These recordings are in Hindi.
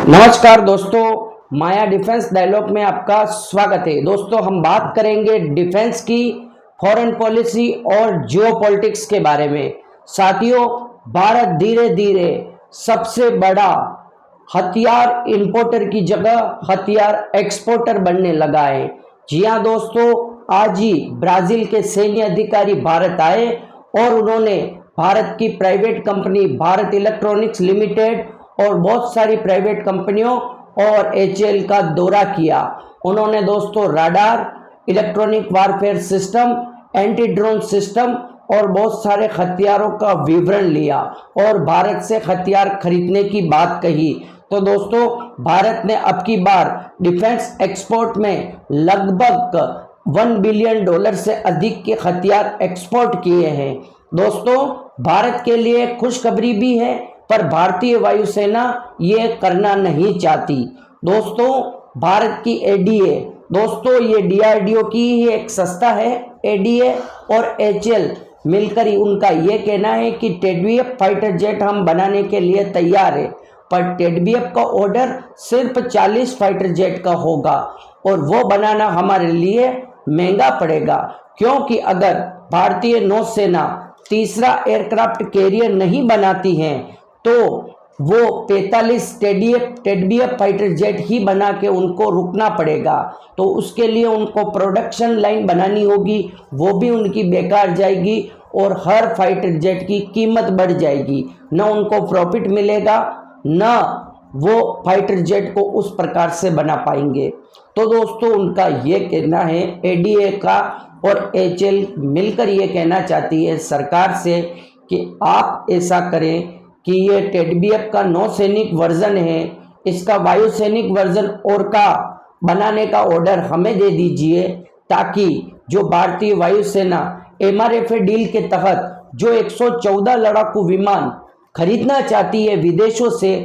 नमस्कार दोस्तों, माया डिफेंस डायलॉग में आपका स्वागत है। दोस्तों, हम बात करेंगे डिफेंस की, फॉरेन पॉलिसी और जियोपॉलिटिक्स के बारे में। साथियों, भारत धीरे धीरे सबसे बड़ा हथियार इंपोर्टर की जगह हथियार एक्सपोर्टर बनने लगा है। जी हाँ दोस्तों, आज ही ब्राजील के सैन्य अधिकारी भारत आए और उन्होंने भारत की private company Bharat electronics limited और बहुत सारी प्राइवेट कंपनियों और एचएएल का दौरा किया। उन्होंने दोस्तों radar, electronic warfare system, anti drone system और बहुत सारे हथियारों का विवरण लिया और भारत से हथियार खरीदने की बात कही। तो दोस्तों, भारत ने अब की बार डिफेंस एक्सपोर्ट में लगभग $1 बिलियन से अधिक के हथियार एक्सपोर्ट किए हैं। दोस्तों, भारत के लिए खुशखबरी भी है, पर भारतीय वायुसेना ये करना नहीं चाहती। दोस्तों, भारत की एडीए, दोस्तों ये डीआरडीओ की ही एक संस्था है। एडीए और एचएएल मिलकर ही उनका ये कहना है कि टेडबीएफ फाइटर जेट हम बनाने के लिए तैयार है, पर टेडबीएफ का ऑर्डर सिर्फ 40 फाइटर जेट का होगा और वो बनाना हमारे लिए महंगा पड़ेगा, क्योंकि अगर भारतीय नौसेना तीसरा एयरक्राफ्ट कैरियर नहीं बनाती है तो वो 45 टेडबीएफ फाइटर जेट ही बना के उनको रुकना पड़ेगा। तो उसके लिए उनको प्रोडक्शन लाइन बनानी होगी, वो भी उनकी बेकार जाएगी और हर फाइटर जेट की कीमत बढ़ जाएगी। न उनको प्रॉफिट मिलेगा, न वो फाइटर जेट को उस प्रकार से बना पाएंगे। तो दोस्तों, उनका ये कहना है, एडीए का और एचएएल मिलकर ये कहना चाहती है सरकार से कि आप ऐसा करें कि ये टेडबीएफ का नौसैनिक वर्जन है, इसका वायुसैनिक वर्जन और का बनाने का ऑर्डर हमें दे दीजिए, ताकि जो भारतीय वायुसेना एमआरएफए डील के तहत जो 114 लड़ाकू विमान खरीदना चाहती है विदेशों से,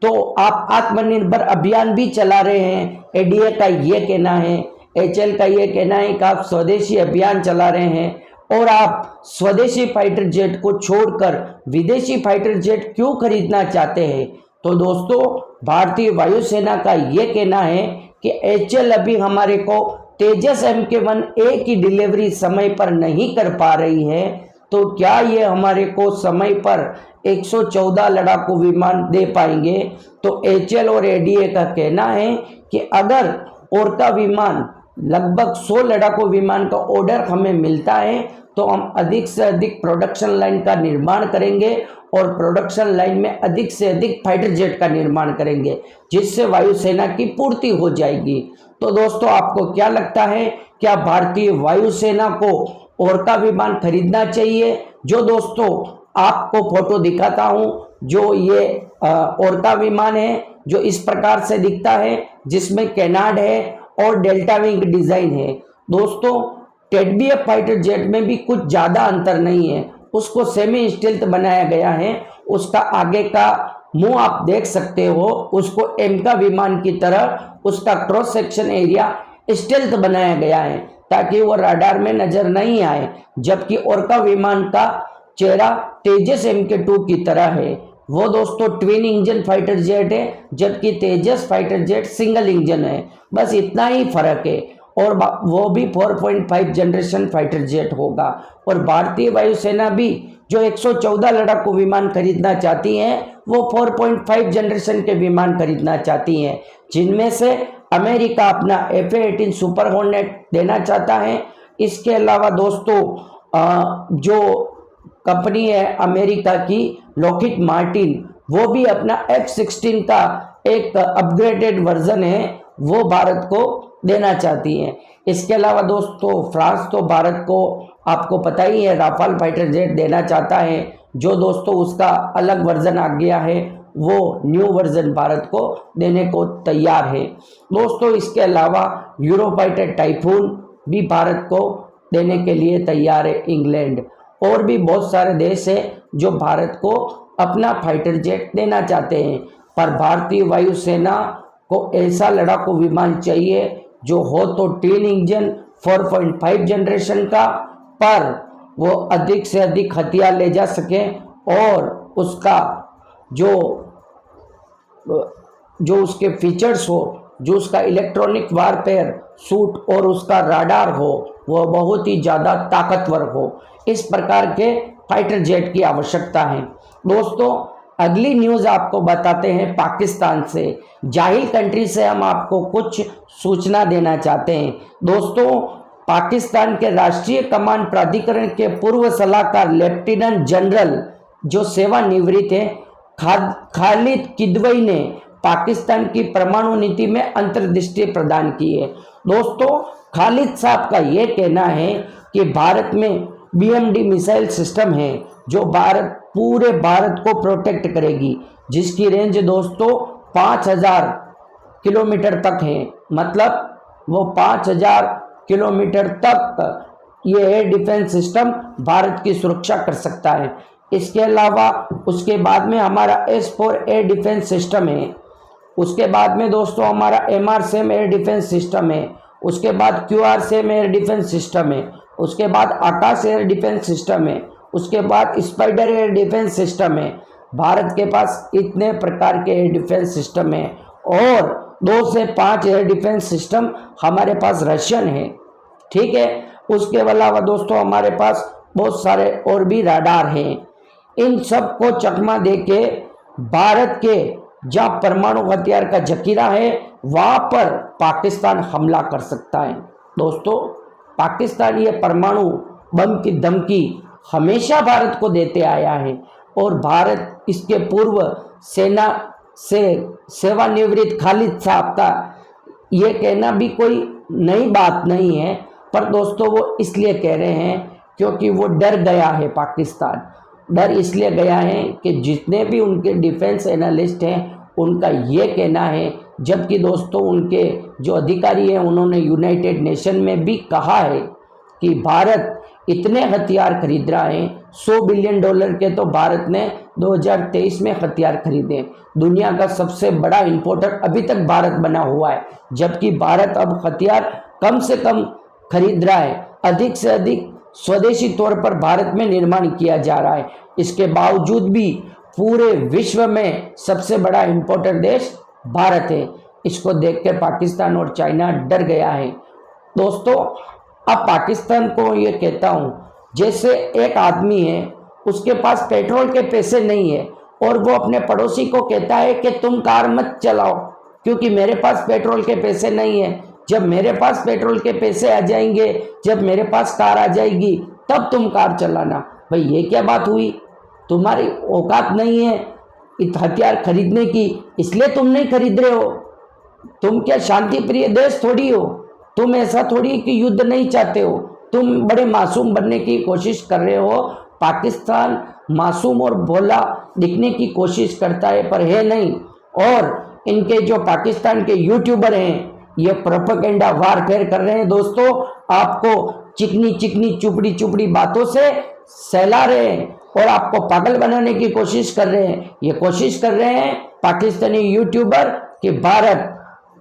तो आप आत्मनिर्भर अभियान भी चला रहे हैं। एडीए का ये कहना है, एचएएल का ये कहना है कि आप स्वदेशी अभियान चला रहे हैं और आप स्वदेशी फाइटर जेट को छोड़कर विदेशी फाइटर जेट क्यों खरीदना चाहते हैं। तो दोस्तों, भारतीय वायुसेना का यह कहना है कि एचएएल अभी हमारे को तेजस MK1A की डिलीवरी समय पर नहीं कर पा रही है, तो क्या ये हमारे को समय पर 114 लड़ाकू विमान दे पाएंगे। तो एचएएल और एडीए का कहना है कि अगर ओरका विमान लगभग 100 लड़ाकू विमान का ऑर्डर हमें मिलता है तो हम अधिक से अधिक प्रोडक्शन लाइन का निर्माण करेंगे और प्रोडक्शन लाइन में अधिक से अधिक फाइटर जेट का निर्माण करेंगे, जिससे वायुसेना की पूर्ति हो जाएगी। तो दोस्तों, आपको क्या लगता है, क्या भारतीय वायुसेना को ओरका विमान खरीदना चाहिए? जो दोस्तों आपको फोटो दिखाता हूं, जो ये ओरका विमान है, जो इस प्रकार से दिखता है, जिसमें कैनाड है और डेल्टा विंग डिजाइन है। दोस्तों, टेडबीएफ फाइटर जेट में भी कुछ ज्यादा अंतर नहीं है, उसको सेमी स्टेल्थ बनाया गया है। उसका आगे का मुंह आप देख सकते हो, उसको एम का विमान की तरह उसका क्रॉस सेक्शन एरिया स्टेल्थ बनाया गया है ताकि वो राडार में नजर नहीं आए, जबकि ओरका विमान का चेहरा तेजस MK2 की तरह है। वो दोस्तों ट्विन इंजन फाइटर जेट है, जबकि तेजस फाइटर जेट सिंगल इंजन है। बस इतना ही फर्क है, और वो भी 4.5 जनरेशन फाइटर जेट होगा। और भारतीय वायुसेना भी जो 114 लड़ाकू विमान खरीदना चाहती हैं, वो 4.5 जनरेशन के विमान खरीदना चाहती हैं, जिनमें से अमेरिका अपना F/A-18 सुपर हॉर्नेट देना चाहता है। इसके अलावा दोस्तों, जो कंपनी है अमेरिका की लॉकहीड मार्टिन, वो भी अपना F-16 का एक अपग्रेडेड वर्जन है, वो भारत को देना चाहती है। इसके अलावा दोस्तों, फ्रांस तो भारत को आपको पता ही है राफाल फाइटर जेट देना चाहता है, जो दोस्तों उसका अलग वर्जन आ गया है, वो न्यू वर्जन भारत को देने को तैयार है। दोस्तों, इसके अलावा यूरोफाइटर टाइफून भी भारत को देने के लिए तैयार है इंग्लैंड, और भी बहुत सारे देश है जो भारत को अपना फाइटर जेट देना चाहते हैं। पर भारतीय वायुसेना को ऐसा लड़ाकू विमान चाहिए जो हो तो ट्विन इंजन 4.5 जनरेशन का, पर वो अधिक से अधिक हथियार ले जा सके और उसका जो जो उसके फीचर्स हो, जो उसका इलेक्ट्रॉनिक वारफेयर सूट और उसका राडार हो, वह बहुत ही ज़्यादा ताकतवर हो। इस प्रकार के फाइटर जेट की आवश्यकता है। दोस्तों, अगली न्यूज़ आपको बताते हैं पाकिस्तान से। जाहिल कंट्री से हम आपको कुछ सूचना देना चाहते हैं। दोस्तों, पाकिस्तान के राष्ट्रीय कमान प्राधिकरण के पूर्व सलाहकार लेफ्टिनेंट जनरल जो सेवानिवृत्त हैं खालिद किदवई ने पाकिस्तान की परमाणु नीति में अंतर्दृष्टि प्रदान की है। दोस्तों, खालिद साहब का ये कहना है कि भारत में BMD मिसाइल सिस्टम है जो पूरे भारत को प्रोटेक्ट करेगी, जिसकी रेंज दोस्तों 5000 किलोमीटर तक है। मतलब वो 5000 किलोमीटर तक ये एयर डिफेंस सिस्टम भारत की सुरक्षा कर सकता है। इसके अलावा उसके बाद में हमारा S4 एयर डिफेंस सिस्टम है। उसके बाद में दोस्तों हमारा MRSAM एयर डिफेंस सिस्टम है। उसके बाद QRSAM एयर डिफेंस सिस्टम है। उसके बाद आकाश एयर डिफेंस सिस्टम है। उसके बाद स्पाइडर एयर डिफेंस सिस्टम है। भारत के पास इतने प्रकार के एयर डिफेंस सिस्टम है और 2 से 5 एयर डिफेंस सिस्टम हमारे पास रशियन है। ठीक है। उसके अलावा दोस्तों हमारे पास बहुत सारे और भी राडार हैं। इन सब को चकमा देके भारत के जहां परमाणु हथियार का जखीरा है वहां पर पाकिस्तान हमला कर सकता है। दोस्तों, पाकिस्तान ये परमाणु बम की धमकी हमेशा भारत को देते आया है और भारत इसके पूर्व सेना से सेवानिवृत्त खालिद साहब का ये कहना भी कोई नई बात नहीं है, पर दोस्तों वो इसलिए कह रहे हैं क्योंकि वो डर गया है। पाकिस्तान डर इसलिए गया है कि जितने भी उनके डिफेंस एनालिस्ट हैं उनका ये कहना है, जबकि दोस्तों उनके जो अधिकारी हैं उन्होंने यूनाइटेड नेशन में भी कहा है कि भारत इतने हथियार खरीद रहा है, $100 बिलियन के तो भारत ने 2023 में हथियार खरीदे। दुनिया का सबसे बड़ा इंपोर्टर अभी तक भारत बना हुआ है, जबकि भारत अब हथियार कम से कम खरीद रहा है, अधिक से अधिक स्वदेशी तौर पर भारत में निर्माण किया जा रहा है। इसके बावजूद भी पूरे विश्व में सबसे बड़ा इंपोर्टर देश भारत है। इसको देखकर पाकिस्तान और चाइना डर गया है। दोस्तों, अब पाकिस्तान को ये कहता हूँ, जैसे एक आदमी है उसके पास पेट्रोल के पैसे नहीं है और वो अपने पड़ोसी को कहता है कि तुम कार मत चलाओ क्योंकि मेरे पास पेट्रोल के पैसे नहीं है। जब मेरे पास पेट्रोल के पैसे आ जाएंगे, जब मेरे पास कार आ जाएगी, तब तुम कार चलाना। भाई ये क्या बात हुई? तुम्हारी औकात नहीं है हथियार खरीदने की, इसलिए तुम नहीं खरीद रहे हो। तुम क्या शांति प्रिय देश थोड़ी हो? तुम ऐसा थोड़ी कि युद्ध नहीं चाहते हो। तुम बड़े मासूम बनने की कोशिश कर रहे हो। पाकिस्तान मासूम और भोला दिखने की कोशिश करता है पर है नहीं। और इनके जो पाकिस्तान के यूट्यूबर हैं ये प्रोपेगेंडा वारफेयर कर रहे हैं। दोस्तों, आपको चिकनी चिकनी चुपड़ी चुपड़ी बातों से सहला रहे हैं और आपको पागल बनाने की कोशिश कर रहे हैं। ये कोशिश कर रहे हैं पाकिस्तानी यूट्यूबर कि भारत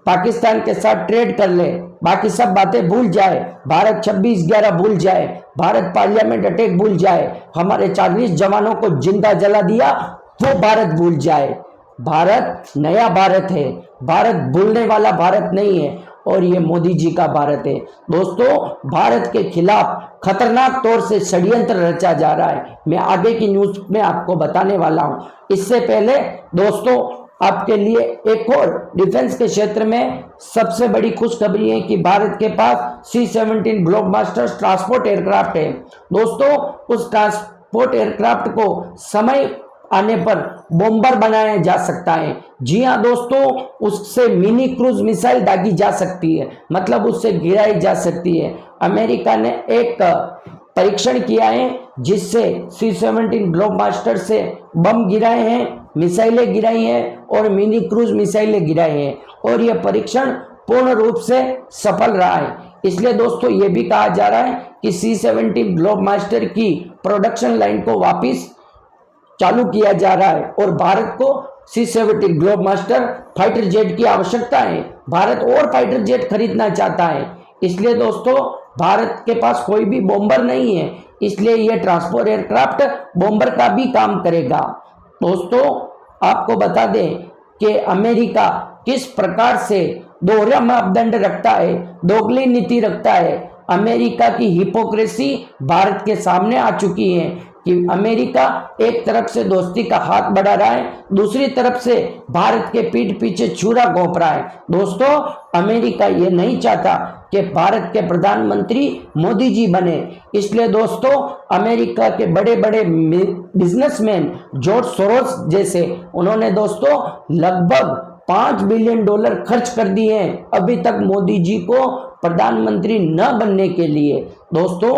पाकिस्तान के साथ ट्रेड कर ले, बाकी सब बातें भूल जाए, भारत 26/11 भूल जाए, भारत पार्लियामेंट अटैक भूल जाए, हमारे 40 जवानों को जिंदा जला दिया वो भारत भूल जाए। भारत नया भारत है, भारत भूलने वाला भारत नहीं है और ये मोदी जी का भारत है। दोस्तों, भारत के खिलाफ खतरनाक तौर से षड्यंत्र रचा जा रहा है। मैं आगे की न्यूज में आपको बताने वाला हूं। इससे पहले दोस्तों आपके लिए एक और डिफेंस के क्षेत्र में सबसे बड़ी खुशखबरी है कि भारत के पास C-17 ग्लोबमास्टर ट्रांसपोर्ट एयरक्राफ्ट है। दोस्तों, उस ट्रांसपोर्ट एयरक्राफ्ट को समय आने पर बॉम्बर बनाया जा सकता है। जी हाँ दोस्तों, उससे मिनी क्रूज मिसाइल दागी जा सकती है, मतलब उससे गिराई जा सकती है। अमेरिका ने एक परीक्षण किया है जिससे C-17 ग्लोबमास्टर से बम गिराए हैं, मिसाइलें गिराई हैं और मिनी क्रूज मिसाइलें गिराई हैं और यह परीक्षण पूर्ण रूप से सफल रहा है। इसलिए दोस्तों ये भी कहा जा रहा है कि C-17 ग्लोबमास्टर की प्रोडक्शन लाइन को वापस चालू किया जा रहा है और भारत को C-17 ग्लोबमास्टर फाइटर जेट की आवश्यकता है। भारत और फाइटर जेट खरीदना चाहता है। इसलिए दोस्तों भारत के पास कोई भी बॉम्बर नहीं है, इसलिए यह ट्रांसपोर्ट एयरक्राफ्ट बॉम्बर का भी काम करेगा। दोस्तों आपको बता दें कि अमेरिका किस प्रकार से दोहरा मापदंड रखता है, दोगली नीति रखता है। अमेरिका की हिपोक्रेसी भारत के सामने आ चुकी है कि अमेरिका एक तरफ से दोस्ती का हाथ बढ़ा रहा है, दूसरी तरफ से भारत के पीठ पीछे छुरा घोंप रहा है। दोस्तों, अमेरिका ये नहीं चाहता कि भारत के प्रधानमंत्री मोदी जी बने, इसलिए दोस्तों अमेरिका के बड़े बड़े बिजनेसमैन जॉर्ज सोरोस जैसे, उन्होंने दोस्तों लगभग $5 बिलियन खर्च कर दिए हैं अभी तक मोदी जी को प्रधानमंत्री न बनने के लिए। दोस्तों,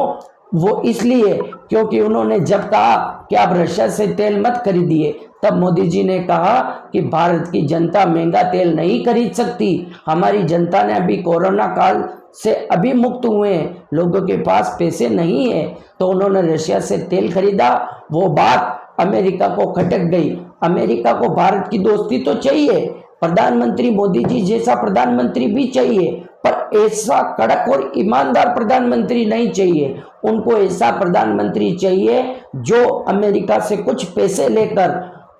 वो इसलिए क्योंकि उन्होंने जब कहा कि आप रशिया से तेल मत खरीदिए, तब मोदी जी ने कहा कि भारत की जनता महंगा तेल नहीं खरीद सकती। हमारी जनता ने अभी कोरोना काल से अभी मुक्त हुए हैं, लोगों के पास पैसे नहीं है, तो उन्होंने रशिया से तेल खरीदा। वो बात अमेरिका को खटक गई। अमेरिका को भारत की दोस्ती तो चाहिए, प्रधानमंत्री मोदी जी जैसा प्रधानमंत्री भी चाहिए, पर ऐसा कड़क और ईमानदार प्रधानमंत्री नहीं चाहिए। उनको ऐसा प्रधानमंत्री चाहिए जो अमेरिका से कुछ पैसे लेकर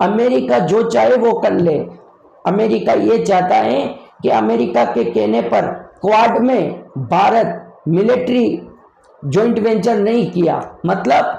अमेरिका जो चाहे वो कर ले। अमेरिका ये चाहता है कि अमेरिका के कहने पर क्वाड में भारत मिलिट्री जॉइंट वेंचर नहीं किया। मतलब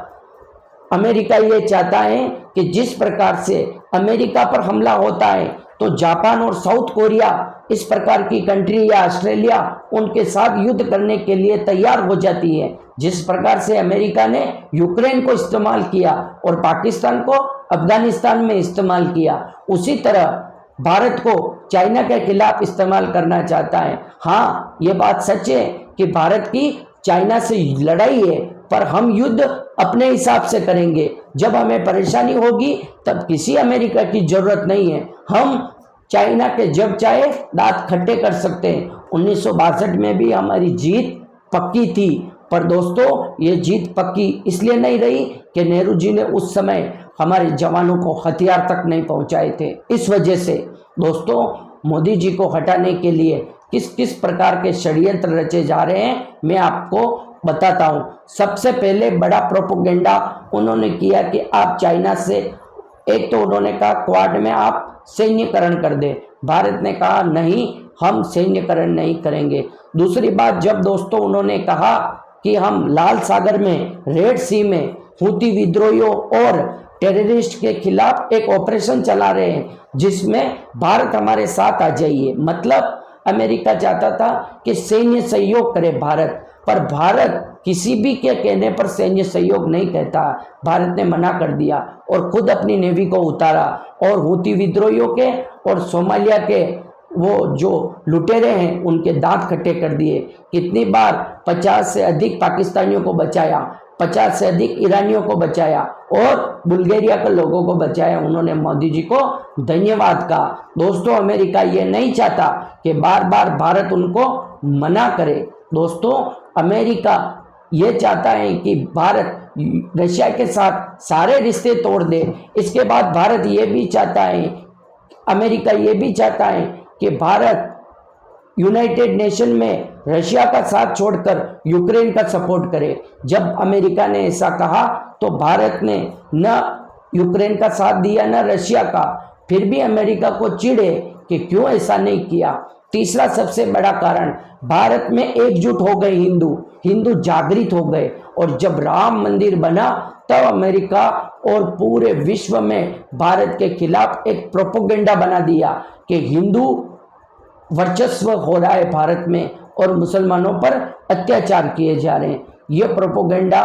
अमेरिका ये चाहता है कि जिस प्रकार से अमेरिका पर हमला होता है तो जापान और साउथ कोरिया इस प्रकार की कंट्री या ऑस्ट्रेलिया उनके साथ युद्ध करने के लिए तैयार हो जाती है। जिस प्रकार से अमेरिका ने यूक्रेन को इस्तेमाल किया और पाकिस्तान को अफगानिस्तान में इस्तेमाल किया, उसी तरह भारत को चाइना के खिलाफ इस्तेमाल करना चाहता है। हाँ, ये बात सच है कि भारत की चाइना से लड़ाई है, पर हम युद्ध अपने हिसाब से करेंगे। जब हमें परेशानी होगी तब किसी अमेरिका की जरूरत नहीं है। हम चाइना के जब चाहे दांत खट्टे कर सकते हैं। 1962 में भी हमारी जीत पक्की थी, पर दोस्तों ये जीत पक्की इसलिए नहीं रही कि नेहरू जी ने उस समय हमारे जवानों को हथियार तक नहीं पहुंचाए थे। इस वजह से दोस्तों मोदी जी को हटाने के लिए किस किस प्रकार के षड्यंत्र रचे जा रहे हैं मैं आपको बताता हूं। सबसे पहले बड़ा प्रोपोगेंडा उन्होंने किया कि आप चाइना से, एक तो उन्होंने कहा क्वाड में आप सैन्यकरण कर दे। भारत ने कहा नहीं, हम सैन्यकरण नहीं करेंगे। दूसरी बात, जब दोस्तों उन्होंने कहा कि हम लाल सागर में, रेड सी में हूती विद्रोहियों और टेररिस्ट के खिलाफ एक ऑपरेशन चला रहे हैं जिसमें भारत हमारे साथ आ जाइए। मतलब अमेरिका चाहता था कि सैन्य सहयोग करे भारत, पर भारत किसी भी के कहने पर सैन्य सहयोग नहीं कहता। भारत ने मना कर दिया और खुद अपनी नेवी को उतारा और हूती विद्रोहियों के और सोमालिया के वो जो लुटेरे हैं उनके दांत खट्टे कर दिए। कितनी बार 50 से अधिक पाकिस्तानियों को बचाया, 50 से अधिक ईरानियों को बचाया और बुल्गारिया के लोगों को बचाया। उन्होंने मोदी जी को धन्यवाद कहा। दोस्तों, अमेरिका ये नहीं चाहता कि बार बार भारत उनको मना करे। दोस्तों, अमेरिका ये चाहता है कि भारत रशिया के साथ सारे रिश्ते तोड़ दे। इसके बाद भारत ये भी चाहता है, अमेरिका ये भी चाहता है कि भारत यूनाइटेड नेशन में रशिया का साथ छोड़कर यूक्रेन का सपोर्ट करे। जब अमेरिका ने ऐसा कहा तो भारत ने न यूक्रेन का साथ दिया न रशिया का। फिर भी अमेरिका को चिढ़े कि क्यों ऐसा नहीं किया। तीसरा सबसे बड़ा कारण, भारत में एकजुट हो गए हिंदू जागृत हो गए, और जब राम मंदिर बना तब अमेरिका और पूरे विश्व में भारत के खिलाफ एक प्रोपोगेंडा बना दिया कि हिंदू वर्चस्व हो रहा है भारत में और मुसलमानों पर अत्याचार किए जा रहे हैं। यह प्रोपोगेंडा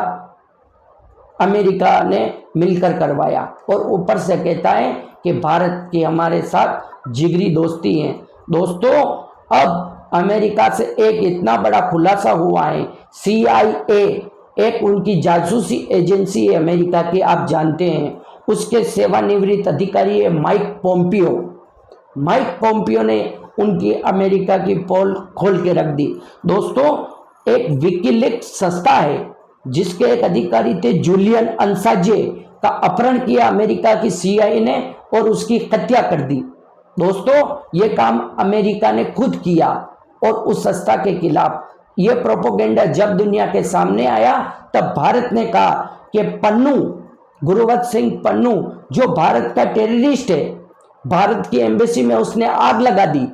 अमेरिका ने मिलकर करवाया और ऊपर से कहता है कि भारत की हमारे साथ जिगरी दोस्ती है। दोस्तों, अब अमेरिका से एक इतना बड़ा खुलासा हुआ है। CIA एक उनकी जासूसी एजेंसी है अमेरिका की, आप जानते हैं। उसके सेवानिवृत्त अधिकारी है माइक पोम्पियो ने उनकी अमेरिका की पोल खोल के रख दी। दोस्तों, एक विकीलीक्स संस्था है जिसके एक अधिकारी थे जूलियन असांजे का अपहरण किया अमेरिका की CIA ने और उसकी हत्या कर दी। दोस्तों, ये काम अमेरिका ने खुद किया और उस संस्था के खिलाफ ये प्रोपोगेंडा जब दुनिया के सामने आया तब भारत ने कहा कि गुरुवत्स सिंह पन्नू जो भारत का टेररिस्ट है, भारत की एम्बेसी में उसने आग लगा दी,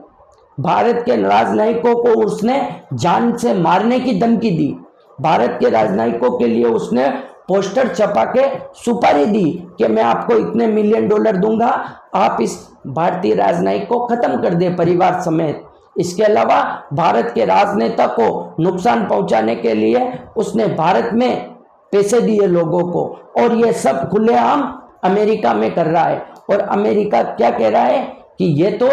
भारत के राजनयिकों को उसने जान से मारने की धमकी दी, भारत के राजनयिकों के लिए उसने पोस्टर छपा के सुपारी दी कि मैं आपको इतने $1 मिलियन दूंगा, आप इस भारतीय राजनयिक को खत्म कर दे परिवार समेत। इसके अलावा भारत के राजनेता को नुकसान पहुंचाने के लिए उसने भारत में पैसे दिए लोगों को, और ये सब खुलेआम अमेरिका में कर रहा है। और अमेरिका क्या कह रहा है कि ये तो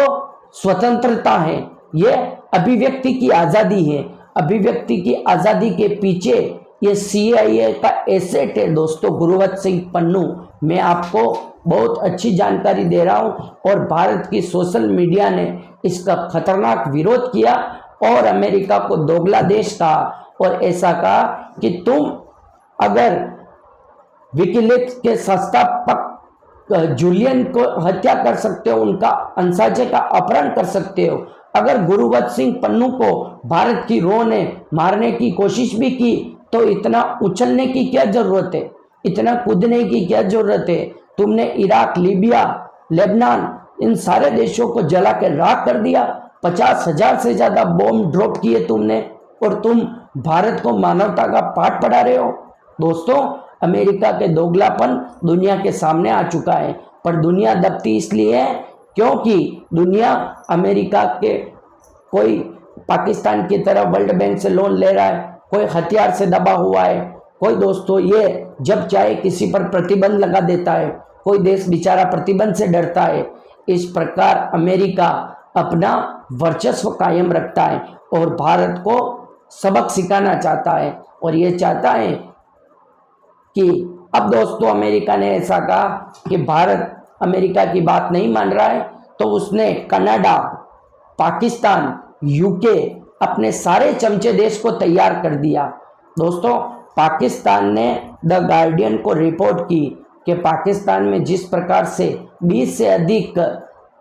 स्वतंत्रता है, ये अभिव्यक्ति की आज़ादी है, अभिव्यक्ति की आज़ादी के पीछे ये CIA का एसेट है। दोस्तों, गुरबख्श सिंह पन्नू, मैं आपको बहुत अच्छी जानकारी दे रहा हूँ, और भारत की सोशल मीडिया ने इसका खतरनाक विरोध किया और अमेरिका को दोगला देश कहा, और ऐसा कहा कि तुम अगर विकीलीक्स के संस्थापक जूलियन को हत्या कर सकते हो, उनका अंसाजे का अपहरण कर सकते हो, अगर गुरबख्श सिंह पन्नू को भारत की रो ने मारने की कोशिश भी की, तो इतना उछलने की क्या जरूरत है, इतना कूदने की क्या जरूरत है। तुमने इराक, लीबिया, लेबनान, इन सारे देशों को जला के राख कर दिया, 50,000 से ज्यादा बॉम्ब ड्रॉप किए तुमने, और तुम भारत को मानवता का पाठ पढ़ा रहे हो। दोस्तों, अमेरिका के दोगलापन दुनिया के सामने आ चुका है, पर दुनिया दबती इसलिए है क्योंकि दुनिया अमेरिका के कोई पाकिस्तान की तरह वर्ल्ड बैंक से लोन ले रहा है, कोई हथियार से दबा हुआ है, कोई दोस्तों ये जब चाहे किसी पर प्रतिबंध लगा देता है, कोई देश बेचारा प्रतिबंध से डरता है। इस प्रकार अमेरिका अपना वर्चस्व कायम रखता है और भारत को सबक सिखाना चाहता है, और ये चाहता है कि अब दोस्तों अमेरिका ने ऐसा कहा कि भारत अमेरिका की बात नहीं मान रहा है, तो उसने कनाडा, पाकिस्तान, यूके, अपने सारे चमचे देश को तैयार कर दिया। दोस्तों, पाकिस्तान ने द गार्डियन को रिपोर्ट की कि पाकिस्तान में जिस प्रकार से 20 से अधिक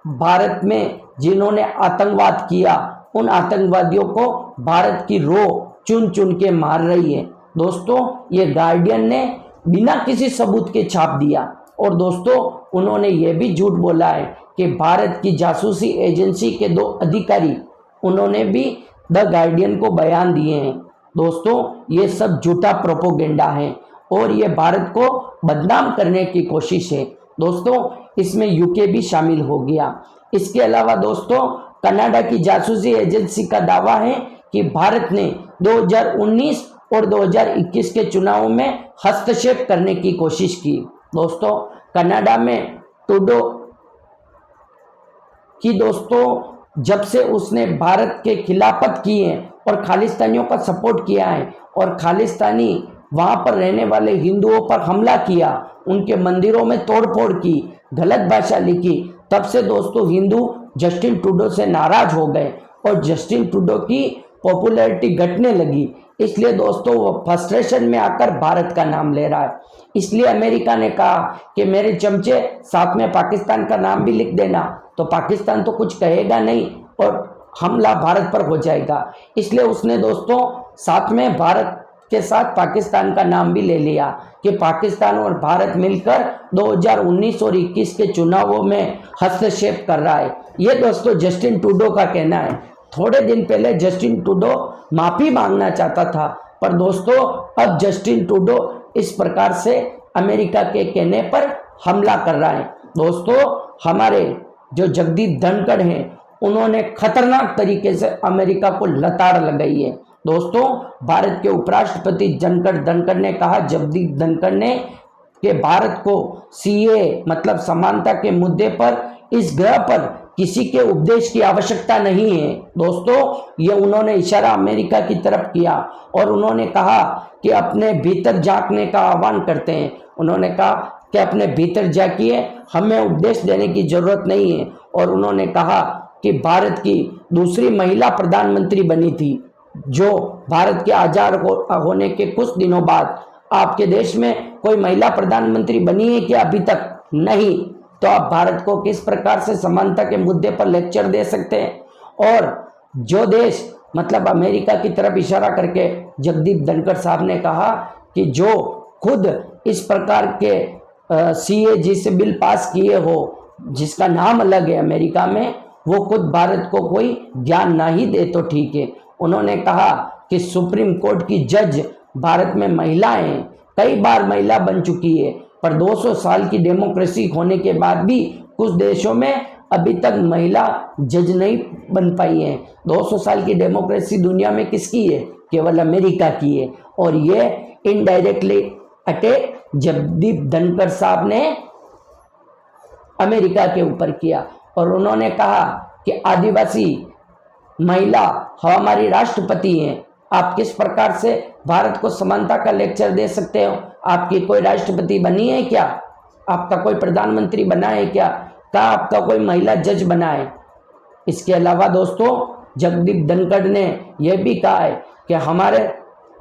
भारत में जिन्होंने आतंकवाद किया, उन आतंकवादियों को भारत की रो चुन चुन के मार रही है। दोस्तों, ये गार्डियन ने बिना किसी सबूत के छाप दिया, और दोस्तों उन्होंने ये भी झूठ बोला है कि भारत की जासूसी एजेंसी के 2 अधिकारी, उन्होंने भी द गार्डियन को बयान दिए हैं। दोस्तों, ये सब झूठा प्रोपोगेंडा है और ये भारत को बदनाम करने की कोशिश है। दोस्तों, इसमें यूके भी शामिल हो गया। इसके अलावा दोस्तों, कनाडा की जासूसी एजेंसी का दावा है कि भारत ने 2019 और 2021 के चुनावों में हस्तक्षेप करने की कोशिश की। दोस्तों, कनाडा में ट्रूडो की दोस्तों जब से उसने भारत के खिलाफत की है और खालिस्तानियों का सपोर्ट किया है, और खालिस्तानी वहाँ पर रहने वाले हिंदुओं पर हमला किया, उनके मंदिरों में तोड़फोड़ की, गलत भाषा लिखी, तब से दोस्तों हिंदू जस्टिन ट्रूडो से नाराज हो गए और जस्टिन ट्रूडो की पॉपुलैरिटी घटने लगी। इसलिए दोस्तों वो फ्रस्ट्रेशन में आकर भारत का नाम ले रहा है। इसलिए अमेरिका ने कहा कि मेरे चमचे साथ में पाकिस्तान का नाम भी लिख देना, तो पाकिस्तान तो कुछ कहेगा नहीं और हमला भारत पर हो जाएगा। इसलिए उसने दोस्तों साथ में भारत के साथ पाकिस्तान का नाम भी ले लिया कि पाकिस्तान और भारत मिलकर 2019 और 21 के चुनावों में हस्तक्षेप कर रहा है। ये दोस्तों जस्टिन ट्रूडो का कहना है। थोड़े दिन पहले जस्टिन ट्रूडो माफी मांगना चाहता था, पर दोस्तों अब जस्टिन ट्रूडो इस प्रकार से अमेरिका के कहने पर हमला कर रहा है। दोस्तों, हमारे जो जगदीप धनखड़ हैं, उन्होंने खतरनाक तरीके से अमेरिका को लताड़ लगाई है। दोस्तों, भारत के उपराष्ट्रपति जगदीप धनखड़ ने कहा, जगदीप धनखड़ ने, कि भारत को CAA मतलब समानता के मुद्दे पर इस ग्रह पर किसी के उपदेश की आवश्यकता नहीं है। दोस्तों, ये उन्होंने इशारा अमेरिका की तरफ किया और उन्होंने कहा कि अपने भीतर झांकने का आह्वान करते हैं। उन्होंने कहा कि अपने भीतर झांकिए, हमें उपदेश देने की जरूरत नहीं है। और उन्होंने कहा कि भारत की दूसरी महिला प्रधानमंत्री बनी थी, जो भारत के आजाद होने के कुछ दिनों बाद। आपके देश में कोई महिला प्रधानमंत्री बनी है क्या? अभी तक नहीं। तो आप भारत को किस प्रकार से समानता के मुद्दे पर लेक्चर दे सकते हैं? और जो देश मतलब अमेरिका की तरफ इशारा करके जगदीप धनखड़ साहब ने कहा कि जो खुद इस प्रकार के CAA जैसे बिल पास किए हो, जिसका नाम अलग है अमेरिका में, वो खुद भारत को कोई ज्ञान ना ही दे तो ठीक है। उन्होंने कहा कि सुप्रीम कोर्ट की जज भारत में महिलाएं हैं, कई बार महिला बन चुकी है, पर 200 साल की डेमोक्रेसी होने के बाद भी कुछ देशों में अभी तक महिला जज नहीं बन पाई है। 200 साल की डेमोक्रेसी दुनिया में किसकी है? केवल अमेरिका की है। और ये इनडायरेक्टली अटैक जगदीप धनखड़ साहब ने अमेरिका के ऊपर किया और उन्होंने कहा कि आदिवासी महिला हमारी राष्ट्रपति हैं, आप किस प्रकार से भारत को समानता का लेक्चर दे सकते हो? आपकी कोई राष्ट्रपति बनी है क्या? आपका कोई प्रधानमंत्री बना है क्या? क्या आपका कोई महिला जज बना है? इसके अलावा दोस्तों, जगदीप धनखड़ ने यह भी कहा है कि हमारे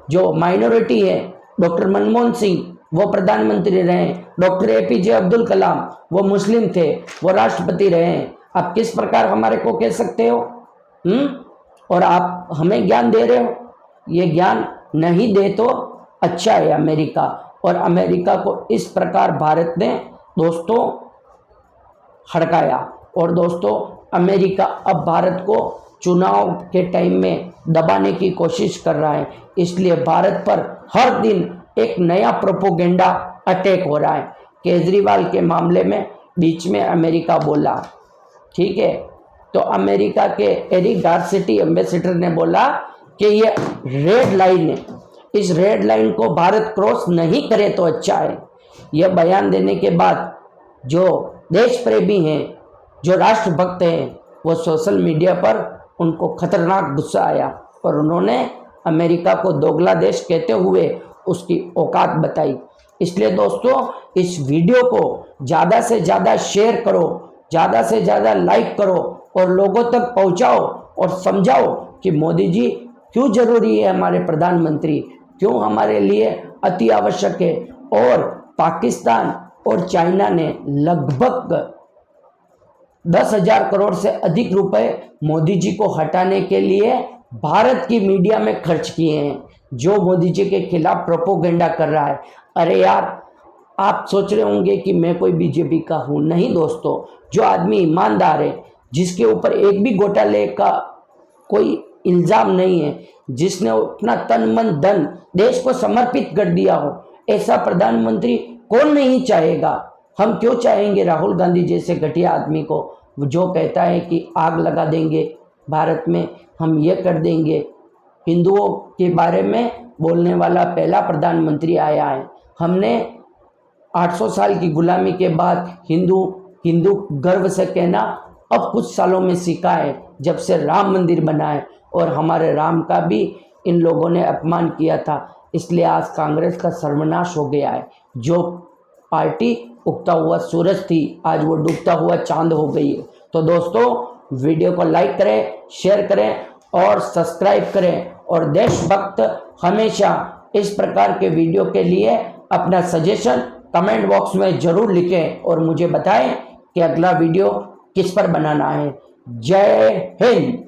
जो माइनॉरिटी है, डॉक्टर मनमोहन सिंह वो प्रधानमंत्री रहे, डॉक्टर एपीजे अब्दुल कलाम वो मुस्लिम थे, वो राष्ट्रपति रहे। आप किस प्रकार हमारे को कह सकते हो? और आप हमें ज्ञान दे रहे हो? ये ज्ञान नहीं दे तो अच्छा है अमेरिका। और अमेरिका को इस प्रकार भारत ने दोस्तों हड़काया। और दोस्तों, अमेरिका अब भारत को चुनाव के टाइम में दबाने की कोशिश कर रहा है, इसलिए भारत पर हर दिन एक नया प्रोपोगेंडा अटैक हो रहा है। केजरीवाल के मामले में बीच में अमेरिका बोला, ठीक है, तो अमेरिका के एरिक गारसेटी एम्बेसडर ने बोला कि ये रेड लाइन है, इस रेड लाइन को भारत क्रॉस नहीं करे तो अच्छा है। यह बयान देने के बाद जो देश प्रेमी हैं, जो राष्ट्रभक्त हैं, वो सोशल मीडिया पर उनको खतरनाक गुस्सा आया और उन्होंने अमेरिका को दोगला देश कहते हुए उसकी औकात बताई। इसलिए दोस्तों, इस वीडियो को ज़्यादा से ज़्यादा शेयर करो, ज़्यादा से ज़्यादा लाइक करो और लोगों तक पहुंचाओ और समझाओ कि मोदी जी क्यों जरूरी है, हमारे प्रधानमंत्री क्यों हमारे लिए अति आवश्यक है। और पाकिस्तान और चाइना ने लगभग 10,000 करोड़ से अधिक रुपए मोदी जी को हटाने के लिए भारत की मीडिया में खर्च किए हैं, जो मोदी जी के खिलाफ प्रोपोगेंडा कर रहा है। अरे यार, आप सोच रहे होंगे कि मैं कोई बीजेपी का हूँ, नहीं दोस्तों। जो आदमी ईमानदार है, जिसके ऊपर एक भी घोटाले का कोई इल्ज़ाम नहीं है, जिसने अपना तन मन धन देश को समर्पित कर दिया हो, ऐसा प्रधानमंत्री कौन नहीं चाहेगा। हम क्यों चाहेंगे राहुल गांधी जैसे घटिया आदमी को, जो कहता है कि आग लगा देंगे भारत में, हम ये कर देंगे। हिंदुओं के बारे में बोलने वाला पहला प्रधानमंत्री आया है। हमने 800 साल की गुलामी के बाद हिंदू गर्व से कहना अब कुछ सालों में सीखा है, जब से राम मंदिर बना है। और हमारे राम का भी इन लोगों ने अपमान किया था, इसलिए आज कांग्रेस का सर्वनाश हो गया है। जो पार्टी उगता हुआ सूरज थी, आज वो डूबता हुआ चांद हो गई है। तो दोस्तों, वीडियो को लाइक करें, शेयर करें और सब्सक्राइब करें। और देशभक्त हमेशा इस प्रकार के वीडियो के लिए अपना सजेशन कमेंट बॉक्स में ज़रूर लिखें और मुझे बताएं कि अगला वीडियो किस पर बनाना है। जय हिंद।